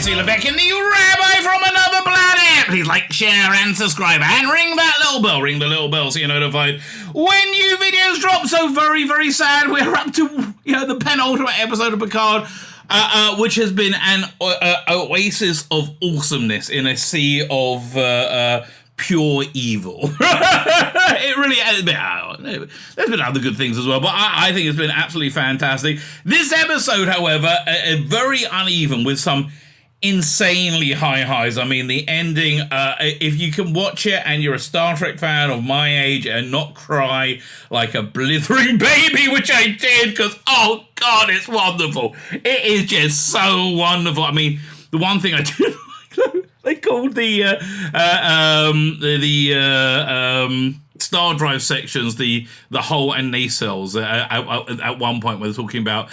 Tzvi Lebetkin, the Rabbi from another planet. Please like, share, and subscribe, and ring that little bell. Ring the little bell so you're notified when new videos drop. So very, very sad. We're up to the penultimate episode of Picard, which has been an oasis of awesomeness in a sea of pure evil. It really has been. There's been other good things as well, but I think it's been absolutely fantastic. This episode, however, very uneven with some insanely high highs. I mean, the ending, if you can watch it and you're a Star Trek fan of my age and not cry like a blithering baby, which I did, because, oh God, it's wonderful. It is just so wonderful. I mean, the one thing I did they called the star drive sections the hull and nacelles at one point when they're talking about,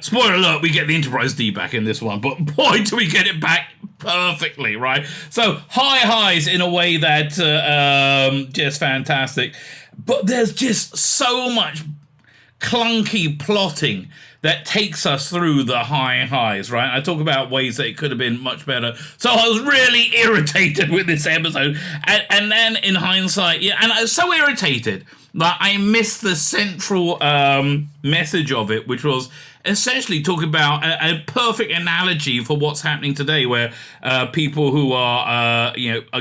spoiler alert, we get the Enterprise D back in this one, but boy do we get it back perfectly, right? So high highs in a way that just fantastic, but there's just so much clunky plotting that takes us through the high highs, right? I talk about ways that it could have been much better. So I was really irritated with this episode. And then in hindsight, and I was so irritated that I missed the central message of it, which was essentially talking about a perfect analogy for what's happening today, where people who are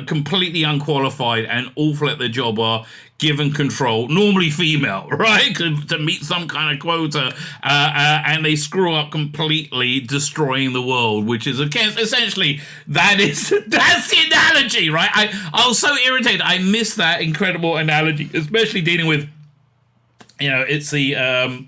completely unqualified and awful at their job are given control, normally female, right, to meet some kind of quota, and they screw up completely, destroying the world, which is, again, essentially, that's the analogy, right? I was so irritated. I missed that incredible analogy, especially dealing with, it's the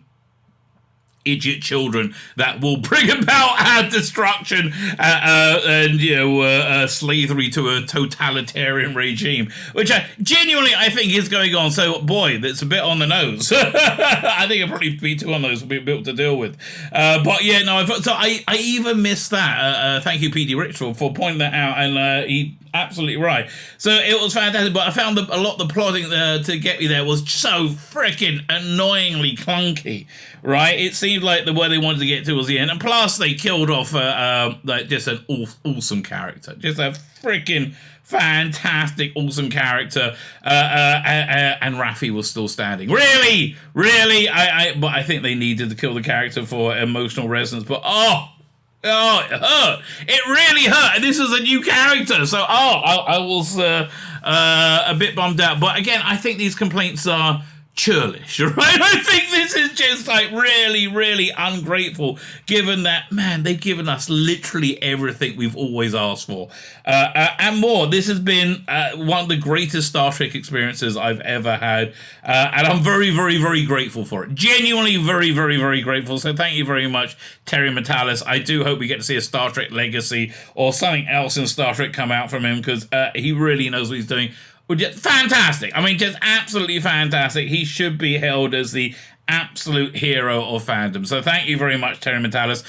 idiot children that will bring about our destruction and slavery to a totalitarian regime, which I think is going on. So boy, that's a bit on the nose. I think it'll probably be too on the nose, will be built to deal with. So I even missed that. Thank you, PD Rich, for pointing that out, and he absolutely right. So it was fantastic, but I found a lot of the plotting to get me there was so freaking annoyingly clunky, right? It seemed like the way they wanted to get to was the end, and plus they killed off just an awesome character, just a freaking fantastic, awesome character, and Raffi was still standing. Really, but I think they needed to kill the character for emotional resonance, but it hurt. It really hurt. And this is a new character. So, I was a bit bummed out. But again, I think these complaints are churlish, right? I think this is just like really, really ungrateful, given that, man, they've given us literally everything we've always asked for. And more. This has been one of the greatest Star Trek experiences I've ever had. And I'm very, very, very grateful for it. Genuinely very, very, very grateful. So thank you very much, Terry Matalis. I do hope we get to see a Star Trek Legacy or something else in Star Trek come out from him, because he really knows what he's doing. Just fantastic. I mean, just absolutely fantastic. He should be held as the absolute hero of fandom. So thank you very much, Terry Matalis.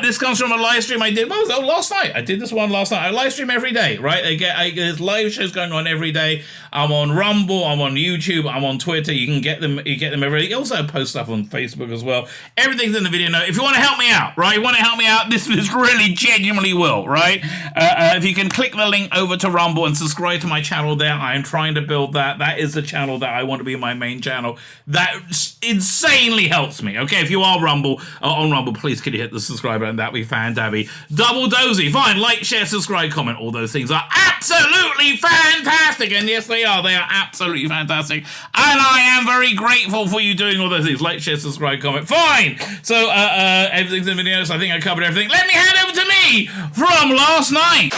This comes from a live stream I did. Last night. I did this one last night. I live stream every day, right? There's live shows going on every day. I'm on Rumble. I'm on YouTube. I'm on Twitter. You can get them. You get them every day. You also post stuff on Facebook as well. Everything's in the video note. If you want to help me out, right? You want to help me out? This really genuinely will, right? If you can click the link over to Rumble and subscribe to my channel there. I am trying to build that. That is the channel that I want to be my main channel. That insanely helps me. Okay, if you are on Rumble, please can you hit the subscribe button? That'd be fantastic. Double dozy. Fine, like, share, subscribe, comment. All those things are absolutely fantastic. And yes, they are. They are absolutely fantastic. And I am very grateful for you doing all those things. Like, share, subscribe, comment. Fine. So everything's in the videos. I think I covered everything. Let me hand over to me from last night.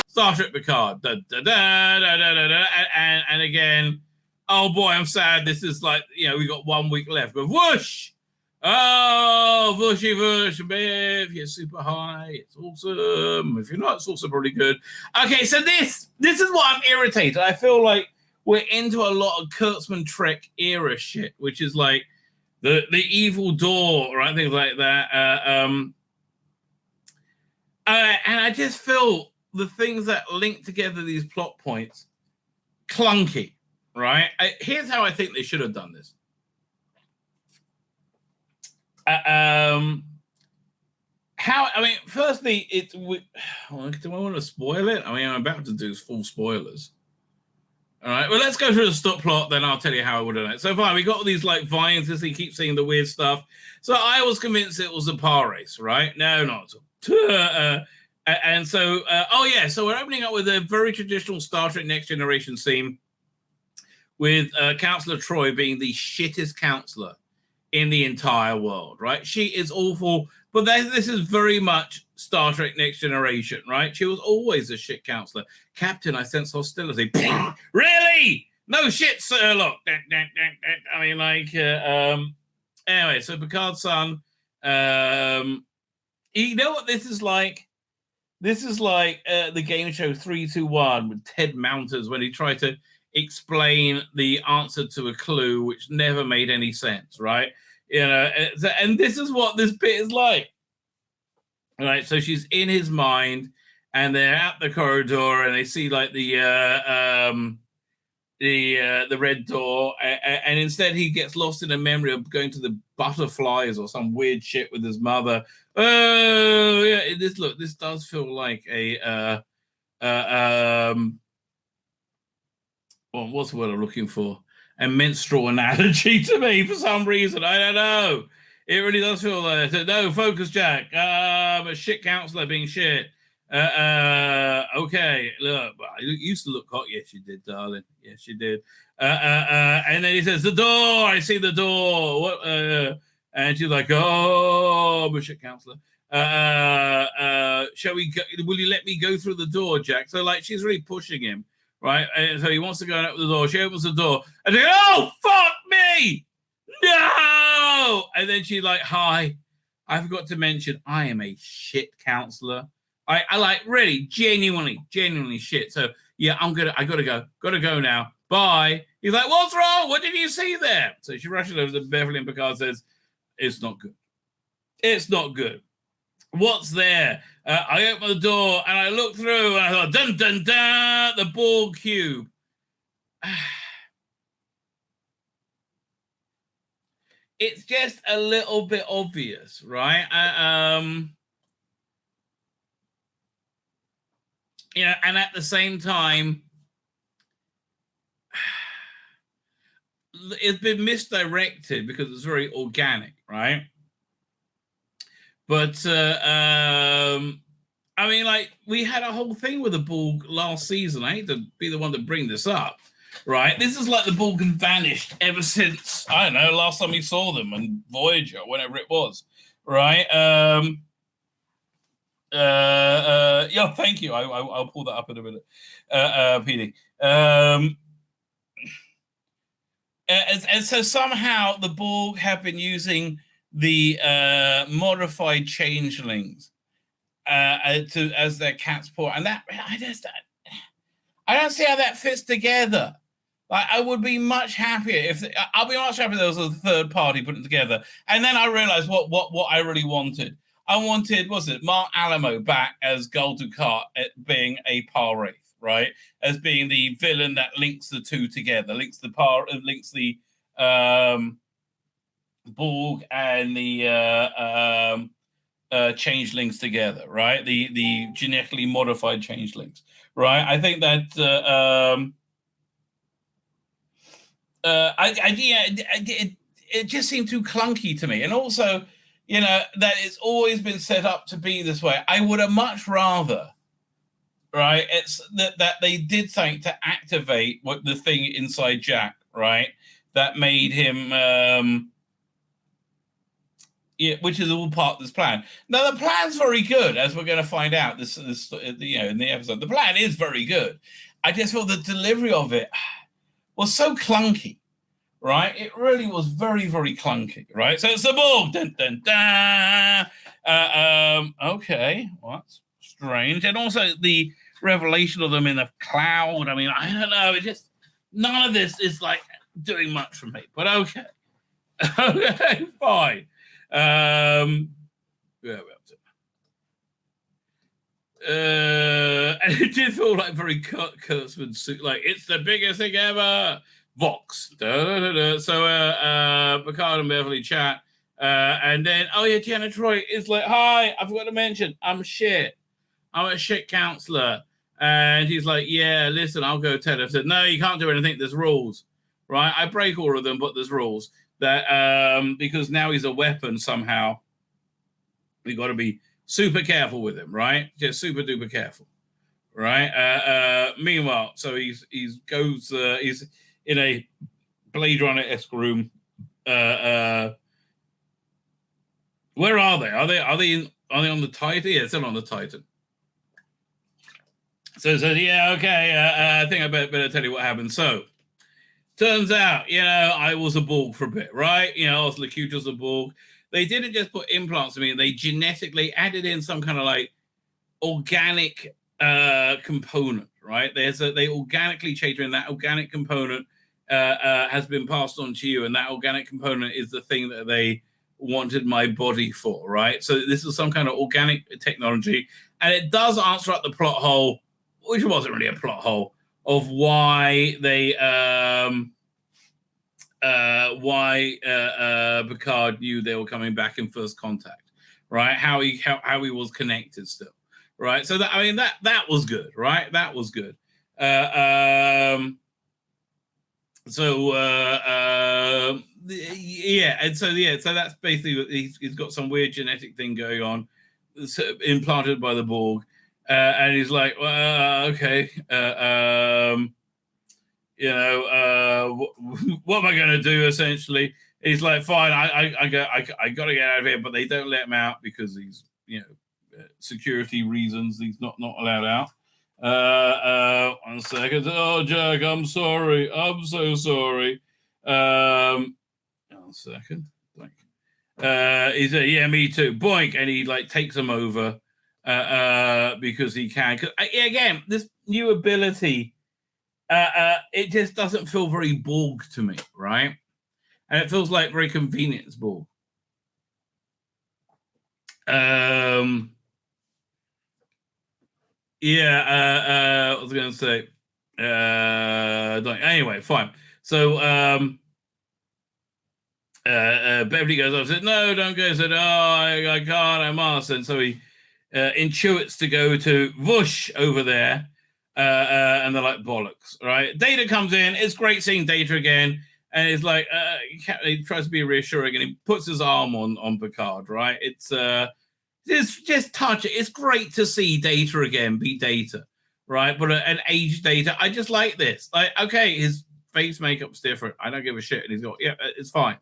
Star Trek Picard. Da, da, da, da, da, da, da. And again, oh boy, I'm sad. This is like, we got 1 week left. But whoosh! Oh, whooshy whoosh, babe. You're super high. It's awesome. If you're not, it's also probably good. Okay, so this is what I'm irritated. I feel like we're into a lot of Kurtzman Trek era shit, which is like the evil door, right? Things like that. And I just feel the things that link together these plot points clunky. Right? Here's how I think they should have done this. Firstly, do I want to spoil it? I mean, I'm about to do full spoilers. All right, well, let's go through the stop plot, then I'll tell you how I would have done it. So far, we got all these like vines, as he keeps seeing the weird stuff. So I was convinced it was a par race, right? No, not at all. So we're opening up with a very traditional Star Trek Next Generation scene with Counselor Troy being the shittest counselor in the entire world, right? She is awful, but this is very much Star Trek Next Generation, right? She was always a shit counselor. Captain, I sense hostility. Really? No shit, Sherlock. I mean, anyway, so Picard's son, you know what this is like? This is like the game show 3-2-1 with Ted Mounters when he tried to explain the answer to a clue which never made any sense, right? You know, and this is what this bit is like. All right, so she's in his mind, and they're at the corridor, and they see like the red door, and instead he gets lost in a memory of going to the butterflies or some weird shit with his mother. Oh yeah, this does feel like a well, what's the word I'm looking for? A menstrual analogy to me for some reason. I don't know. It really does feel like no focus, Jack. I'm a shit counselor being shit. Okay, look, you used to look hot. Yes, you did, darling. Yes, you did. And then he says, "The door. I see the door." What? And she's like, "Oh, I'm a shit counselor. Shall we go? Will you let me go through the door, Jack?" So like, she's really pushing him. Right, and so he wants to go and open the door. She opens the door, and they go, "Oh, fuck me, no!" And then she's like, "Hi, I forgot to mention I am a shit counselor. I like really, genuinely shit. So yeah, I gotta go now. Bye." He's like, "What's wrong? What did you see there?" So she rushes over to Beverly, and Picard says, "It's not good. It's not good. What's there?" I opened the door and I looked through and I thought, dun, dun, dun, the Borg cube. It's just a little bit obvious, right? And at the same time, it's been misdirected because it's very organic, right? But I mean, like, we had a whole thing with the Borg last season. I hate to be the one to bring this up, right? This is like the Borg had vanished ever since, I don't know, last time we saw them on Voyager, whenever it was, right? Yeah, thank you. I'll pull that up in a minute, PD. And so somehow the Borg have been using the modified changelings as their cat's paw, and that I don't see how that fits together. Like, I would be much happier I'll be much happier if there was a third party putting it together. And then I realized what I really wanted. I wanted, Mark Alamo back as Gul Dukat being a par wraith, right? As being the villain that links the two together, links the Borg and the changelings together, right? The genetically modified changelings, right? I think that it just seemed too clunky to me, and also, that it's always been set up to be this way. I would have much rather, right? It's that they did something to activate the thing inside Jack, right? That made him. Which is all part of this plan. Now, the plan's very good, as we're going to find out this in the episode. The plan is very good. I just feel the delivery of it was so clunky, right? It really was very, very clunky, right? So it's the Borg. Dun, dun, dun. Okay, well, that's strange. And also the revelation of them in the cloud. I mean, I don't know. It just, none of this is like doing much for me. But okay. Okay, fine. And it did feel like very Kurtzman suit, like it's the biggest thing ever. Vox. Da, da, da, da. So Picard and Beverly chat, And then, oh yeah, Deanna Troy is like, hi, I forgot to mention, I'm shit. I'm a shit counselor. And he's like, yeah, listen, I'll go tell her. I said, no, you can't do anything. There's rules, right? I break all of them, but there's rules. That because now he's a weapon somehow. We got to be super careful with him, right? Just super duper careful, right? Meanwhile, so he's in a Blade Runner-esque room. Where are they? Are they on the Titan? Yeah, still on the Titan. So yeah, okay. I think I better tell you what happened. So turns out, I was a Borg for a bit, right? I was Locutus a Borg. They didn't just put implants in me; they genetically added in some kind of like organic component, right? They organically changed, and that organic component has been passed on to you, and that organic component is the thing that they wanted my body for, right? So this is some kind of organic technology, and it does answer up the plot hole, which wasn't really a plot hole, of why they Picard knew they were coming back in First Contact, right? How he was connected still, right? So that was good, right? That was good. So that's basically he's got some weird genetic thing going on, implanted by the Borg, and he's like, well, okay, what am I going to do? Essentially, he's like, fine, I got to get out of here, but they don't let him out because he's security reasons. He's not allowed out. 1 second. Oh, Jack, I'm sorry. I'm so sorry. 1 second. He said, yeah, me too. Boink, and he like takes him over because he can. Again, this new ability, it just doesn't feel very Borg to me, right? And it feels like very convenient as Borg. I was going to say, anyway, fine. So, Beverly goes up and says, no, don't go. He said, oh, I can't, I must. And so he intuits to go to Vush over there. And they're like, bollocks, right? Data comes in. It's great seeing Data again. And it's like, he tries to be reassuring and he puts his arm on Picard, right? It's just touch it. It's great to see Data again, be Data, right? But an aged Data, I just like this. Like, okay, his face makeup's different. I don't give a shit. And he's got, yeah, it's fine,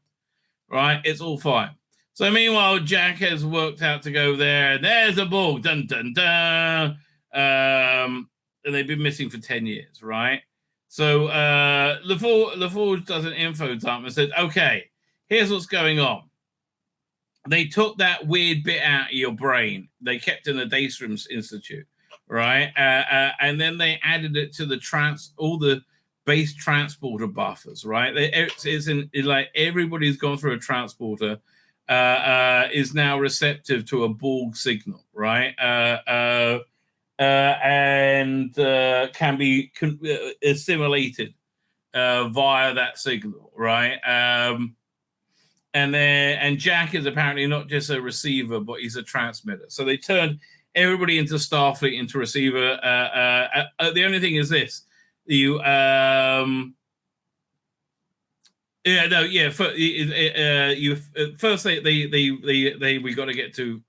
right? It's all fine. So meanwhile, Jack has worked out to go there. And there's a Borg. Dun, dun, dun. And they've been missing for 10 years, right? So LaForge does an info dump and says, okay, here's what's going on. They took that weird bit out of your brain. They kept in the Daystrom Institute, right? And then they added it to all the base transporter buffers, right? It's like everybody's gone through a transporter is now receptive to a Borg signal, right? And can be assimilated via that signal, right? And Jack is apparently not just a receiver, but he's a transmitter. So they turned everybody into Starfleet into receiver. The only thing is this: you first we got to get to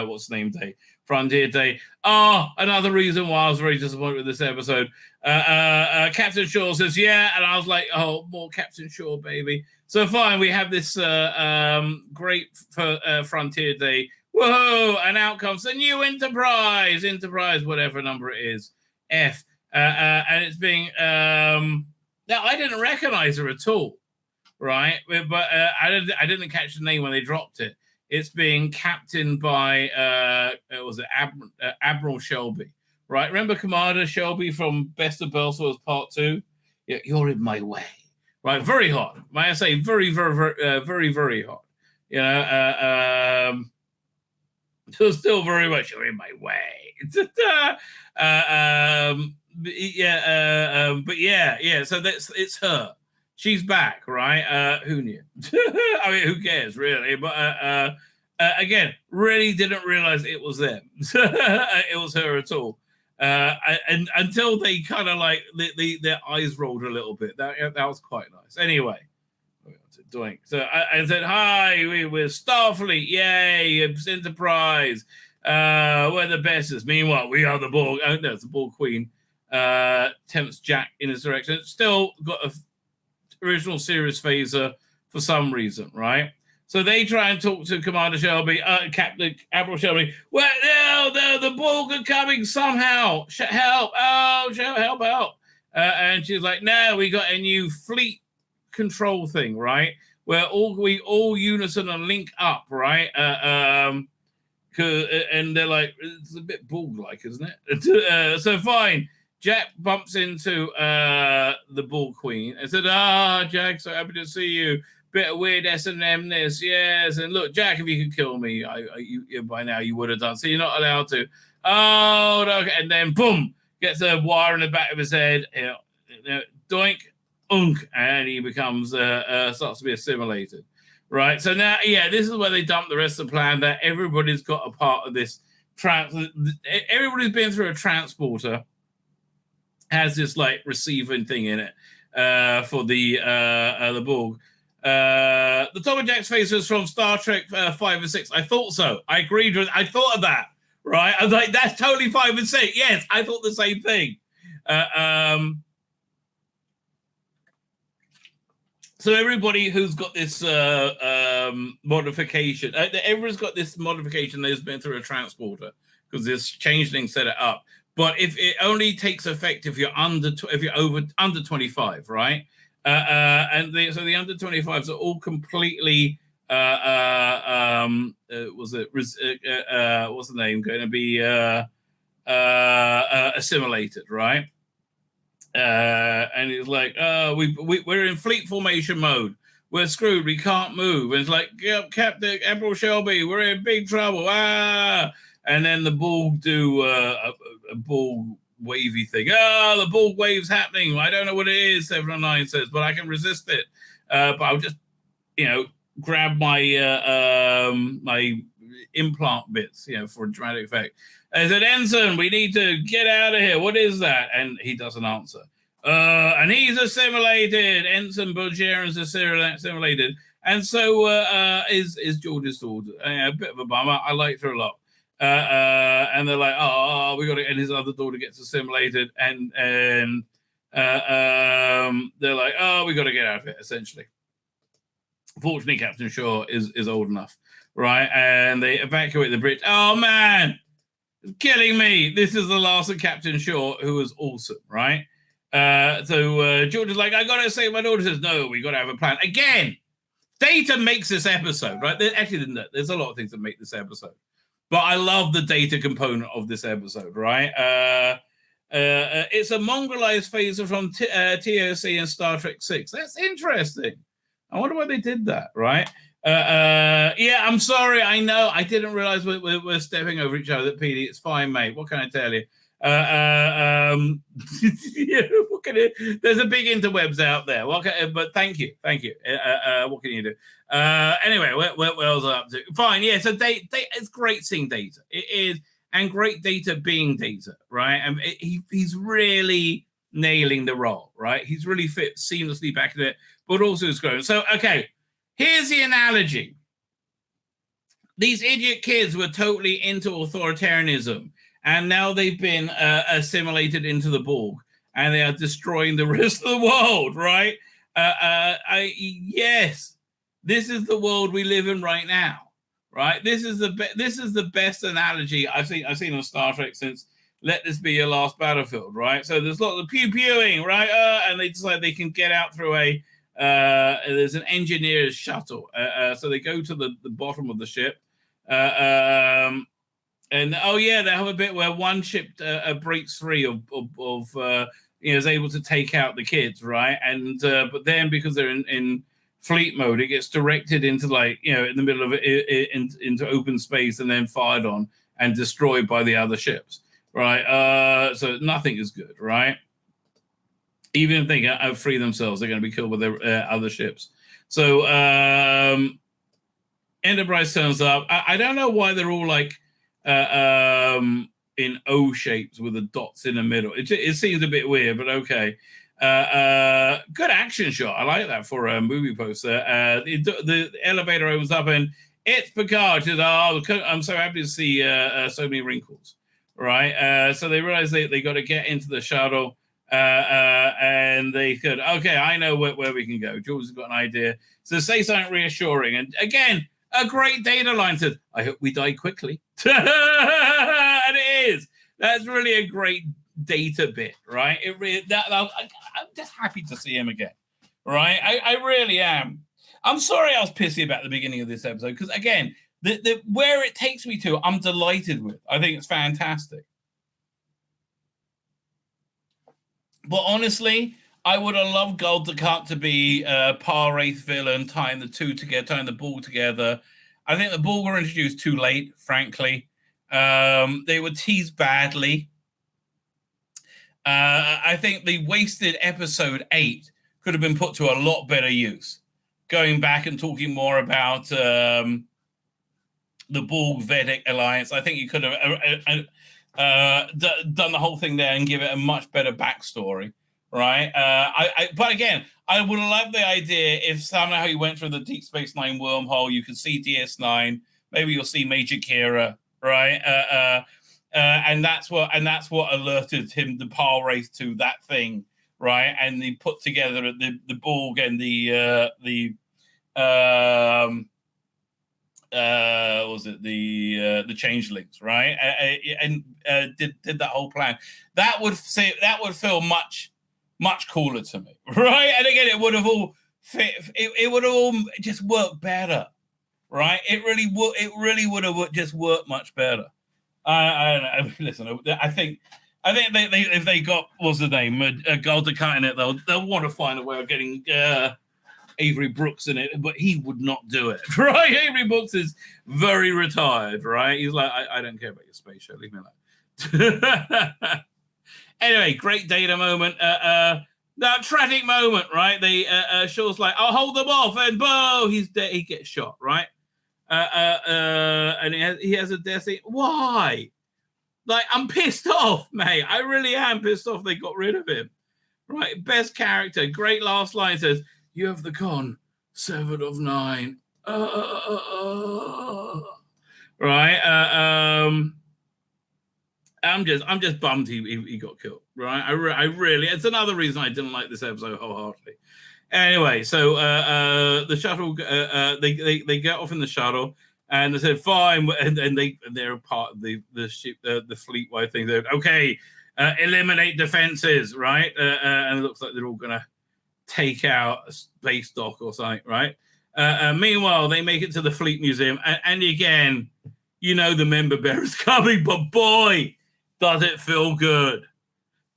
what's the name day. Frontier Day. Oh, another reason why I was very disappointed with this episode. Captain Shaw says, yeah, and I was like, oh, more Captain Shaw, baby. So fine, we have this great Frontier Day. Whoa, and out comes the new Enterprise, whatever number it is, F. And it's being, now I didn't recognize her at all, right? But I didn't catch the name when they dropped it. It's being captained by Admiral Shelby, right? Remember Commander Shelby from Best of Belsour's Part 2? Yeah, you're in my way, right? Very hot. May I say, very, very, very, very hot. Still very much you're in my way. But yeah. So it's her. she's back, right? Who knew? I mean, who cares, really? But again, really didn't realize it was them. It was her at all. And until they kind of like their eyes rolled a little bit. That was quite nice. Anyway, doink. So I said, "Hi, we're Starfleet. Yay, Enterprise. We're the bestest. Meanwhile, we are the Borg. Oh no, it's the Borg Queen. Tempts Jack in his direction. Still got a original series phaser for some reason, right?" So they try and talk to Commander Shelby, Captain Admiral Shelby. Well, no, the Borg are coming somehow. Help! Oh, help! And she's like, "No, we got a new fleet control thing, right? Where we all unison and link up, right? And they're like, it's a bit Borg-like, isn't it? So fine." Jack bumps into the Borg Queen and said, Jack, so happy to see you. Bit of weird S&M this, yes. And look, Jack, if you could kill me, by now you would have done. So you're not allowed to. Oh, okay. And then boom, gets a wire in the back of his head. Doink, unk, and he becomes starts to be assimilated. Right. So now, this is where they dump the rest of the plan. That everybody's got a part of this. Everybody's been through a transporter. Has this like receiving thing in it for the Borg. The Tom and Jack's faces from Star Trek 5 and 6. I thought so. I agreed with. I thought of that. Right. I was like, that's totally 5 and 6. Yes, I thought the same thing. So everybody who's got this modification, everyone's got this modification that's been through a transporter because this changeling set it up. But if it only takes effect if you're under 25, right? So the under 25s are all completely what's the name going to be assimilated, right? And it's like, we're in fleet formation mode. We're screwed. We can't move. And it's like, Captain Admiral Shelby, we're in big trouble. And then the Borg do a Borg wavy thing. The Borg wave's happening. I don't know what it is, 709 says, but I can resist it. But I'll just, grab my my implant bits, for a dramatic effect. I said, Ensign, we need to get out of here. What is that? And he doesn't answer. And he's assimilated. Ensign Bulgarian's assimilated. And so is George's daughter. A bit of a bummer. I liked her a lot. And they're like, we got it. And his other daughter gets assimilated, and they're like, we got to get out of it. Essentially, fortunately, Captain Shaw is old enough, right? And they evacuate the bridge. Oh man, it's killing me. This is the last of Captain Shaw, who was awesome, right? So George is like, I got to save my daughter. Says, no, we got to have a plan again. Data makes this episode, right? There's a lot of things that make this episode. But I love the data component of this episode, right? It's a mongrelized phaser from TOC and Star Trek 6. That's interesting. I wonder why they did that, right? I'm sorry. I know. I didn't realize we're stepping over each other, PD. It's fine, mate. What can I tell you? There's a big interwebs out there. But thank you. What can you do? Anyway, what else up to? Fine, yeah. So data, it's great seeing data. It is, and great data being data, right? And he's really nailing the role, right? He's really fit seamlessly back in it, but also is growing. So, okay, here's the analogy. These idiot kids were totally into authoritarianism. And now they've been assimilated into the Borg, and they are destroying the rest of the world, right? Yes, this is the world we live in right now, right? This is the best analogy I've seen on Star Trek since Let This Be Your Last Battlefield, right? So there's lots of pew-pewing, right? And they decide they can get out through there's an engineer's shuttle. So they go to the bottom of the ship. And they have a bit where one ship breaks free is able to take out the kids, right? And but then because they're in fleet mode, it gets directed into in the middle of it into open space and then fired on and destroyed by the other ships, right? So nothing is good, right? Even if they get free themselves, they're going to be killed with their other ships. So Enterprise turns up. I don't know why they're all like in O shapes with the dots in the middle. It seems a bit weird, but okay. Good action shot. I like that for a movie poster. The elevator opens up and it's Picard. Says, "Oh, I'm so happy to see so many wrinkles." Right. So they realize they got to get into the shuttle. And they could, okay, I know where we can go. Jules has got an idea. So say something reassuring. And again, a great data line says, I hope we die quickly. And it is. That's really a great data bit, right? I'm just happy to see him again, right? I really am. I'm sorry I was pissy about the beginning of this episode because, again, the where it takes me to, I'm delighted with. I think it's fantastic. But honestly, I would have loved Gold Dukat to be a par wraith villain, tying the two together, tying the Borg together. I think the Borg were introduced too late, frankly. They were teased badly. I think the wasted episode 8 could have been put to a lot better use. Going back and talking more about the Borg-Vedic alliance, I think you could have done the whole thing there and give it a much better backstory, right? But again, I would have loved the idea if somehow you went through the Deep Space Nine wormhole, you could see DS9, maybe you'll see Major Kira, right? And that's what alerted him, the par race, to that thing, right? And he put together the Borg and the changelings, right? And did that whole plan. That would feel much cooler to me, right? And again, it would have all fit. It would have all just worked better, right? It really would have just worked much better. I don't know. Listen, I think they if they got, what's the name, Gold Dukat in it, they'll want to find a way of getting Avery Brooks in it, but he would not do it, right? Avery Brooks is very retired, right? He's like, I don't care about your space show, leave me alone. Anyway, great data moment. That tragic moment, right? They Shaw's like, I'll hold them off, and boom, he's dead. He gets shot, right? And he has a death scene. Why? Like, I'm pissed off, mate. I really am pissed off they got rid of him. Right? Best character. Great last line says, you have the con, 7 of 9. Right? I'm just bummed he got killed. Right? I really. It's another reason I didn't like this episode wholeheartedly. Anyway, so the shuttle, they get off in the shuttle, and they said fine, and they're part of the ship, the fleet-wide thing. They're okay. Eliminate defenses, right? And it looks like they're all gonna take out a space dock or something, right? Meanwhile, they make it to the Fleet Museum, and again, you know the member bearer's coming, but boy, does it feel good.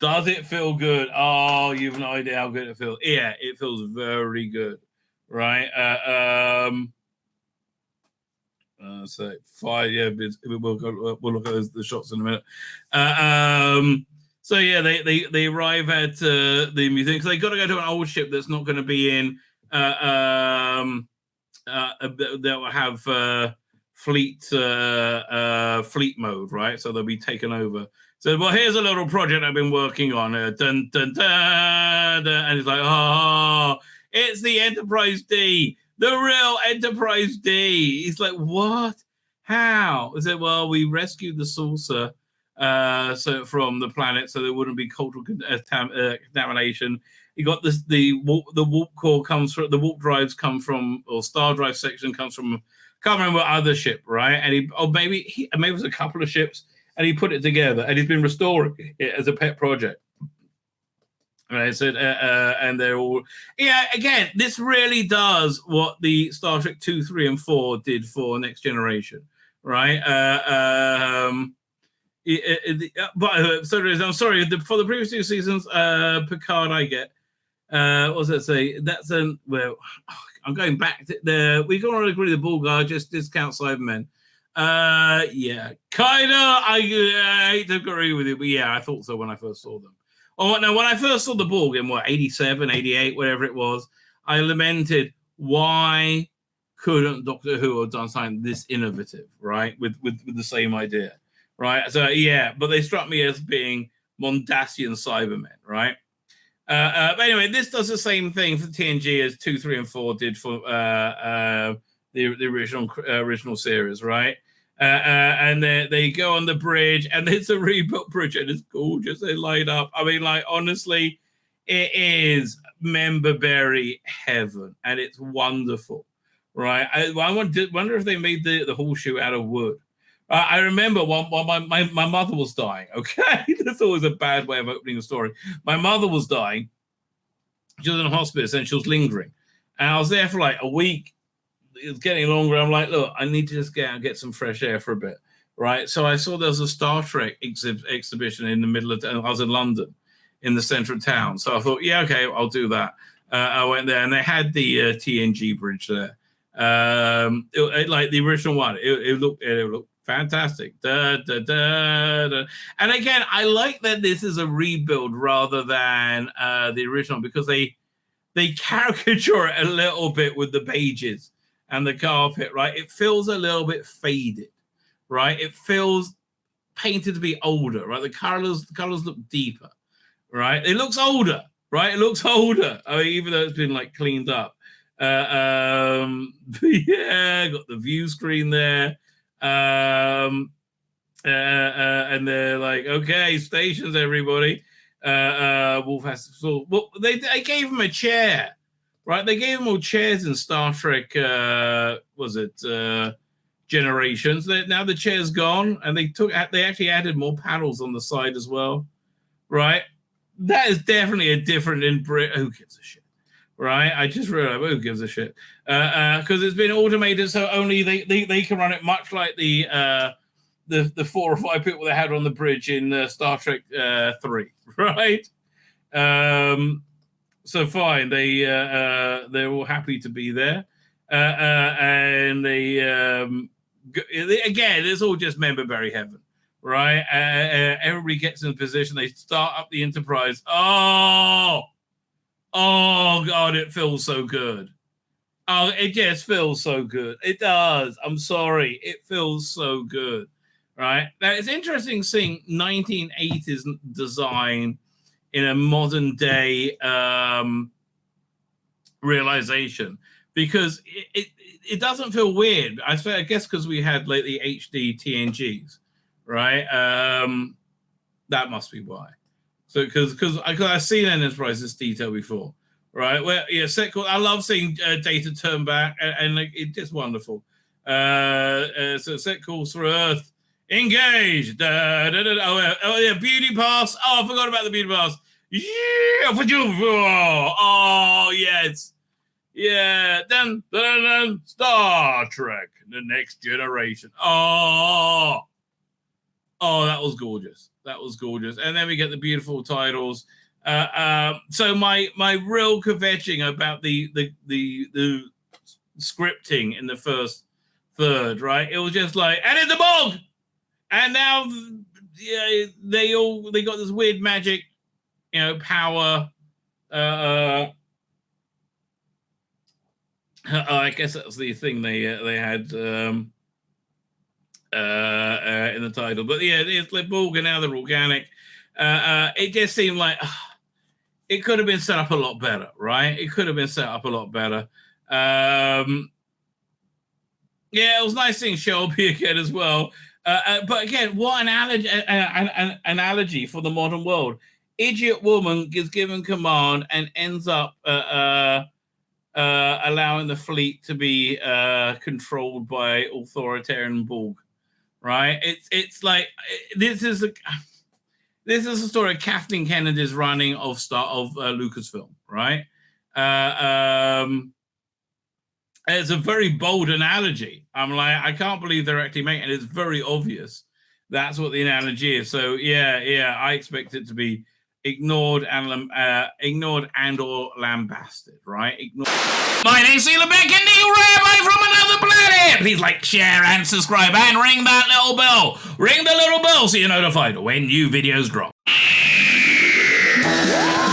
Does it feel good? Oh, you've no idea how good it feels. Yeah, it feels very good, right? So 5, yeah, we'll look at the shots in a minute. So yeah, they arrive at the museum because they got to go to an old ship that's not going to be in that will have fleet mode, right? So they'll be taken over. So, well, here's a little project I've been working on. Dun, dun, dun, dun, and it's like, oh, it's the Enterprise D, the real Enterprise D. He's like, what? How? I said, well, we rescued the saucer so from the planet so there wouldn't be cultural contamination. You got this, the warp core comes from, the warp drives come from, or star drive section comes from, can't remember what other ship, right? And maybe it was a couple of ships, and he put it together, and he's been restoring it as a pet project. And I said, and they're all, yeah. Again, this really does what the Star Trek 2, 3, and 4 did for Next Generation, right? So I'm sorry, for the previous 2 seasons, Picard, I get. What does that say? That's well, I'm going back to we don't agree the Borg are just discount Cybermen. Yeah, kinda. I hate to agree with you, but yeah, I thought so when I first saw them. Oh, no, when I first saw the Borg in, 87, 88, whatever it was, I lamented, why couldn't Doctor Who have done something this innovative, right, with the same idea, right? So, yeah, but they struck me as being Mondasian Cybermen, right? But anyway, this does the same thing for TNG as 2, 3, and 4 did for the original series, right? And they go on the bridge, and it's a rebuilt bridge, and it's gorgeous. They light up. I mean, like, honestly, it is memberberry heaven, and it's wonderful, right? I wonder if they made the horseshoe out of wood. I remember while my mother was dying, okay? That's always a bad way of opening a story. My mother was dying. She was in hospice, and she was lingering. And I was there for like a week. It was getting longer. I'm like, look, I need to just get out and get some fresh air for a bit, right? So I saw there was a Star Trek exhibition in the middle of I was in London, in the center of town. So I thought, yeah, okay, I'll do that. I went there, and they had the TNG bridge there. Like the original one. It looked fantastic. Da, da, da, da. And again, I like that this is a rebuild rather than the original, because they caricature it a little bit with the pages and the carpet, right? It feels a little bit faded, right? It feels painted to be older, right? The colors look deeper, right? It looks older, right? It looks older, I mean, even though it's been like cleaned up. Yeah, got the view screen there. And they're like, okay, stations, everybody. Wolf has to. Well, they gave him a chair, right? They gave him all chairs in Star Trek. Generations? Now the chair's gone, and they actually added more panels on the side as well, right? That is definitely a different in Brit. Who gives a shit? Right, I just realized, who gives a shit? Because it's been automated, so only they can run it, much like the 4 or 5 people they had on the bridge in Star Trek 3, right? So fine, they're all happy to be there, and they again, it's all just memberberry heaven, right? Everybody gets in a position, they start up the Enterprise. Oh, God, it feels so good. Oh, it just feels so good. It does. I'm sorry. It feels so good, right? Now, it's interesting seeing 1980s design in a modern day realization, because it doesn't feel weird. I guess because we had like the HD TNGs, right? That must be why. So because I've seen Enterprise this detail before, right? Well, yeah, I love seeing Data turn back, and it's just wonderful. So set calls for Earth, engage. Da, da, da, da. Oh yeah, beauty pass. Oh, I forgot about the beauty pass. Yeah, oh yes, yeah. Then Star Trek: The Next Generation. Oh, that was gorgeous. That was gorgeous. And then we get the beautiful titles. So my real kvetching about the scripting in the first third, right? It was just like, and it's a Borg! And now they got this weird magic, power. I guess that's the thing they had in the title, but yeah, it's like Borg, and now they're organic. It just seemed like it could have been set up a lot better, right? It could have been set up a lot better. Yeah, it was nice seeing Shelby again as well. But again, what an analogy for the modern world. Idiot woman is given command and ends up allowing the fleet to be controlled by authoritarian Borg. Right, it's like this is a story of Kathleen Kennedy's running of Lucasfilm, right? It's a very bold analogy. I'm like, I can't believe they're actually making it. It's very obvious that's what the analogy is. So yeah, I expect it to be ignored and or lambasted, right? My name's Tzvi Lebetkin, the Rabbi from another planet. Please like, share, and subscribe, and ring that little bell. Ring the little bell so you're notified when new videos drop. Bye.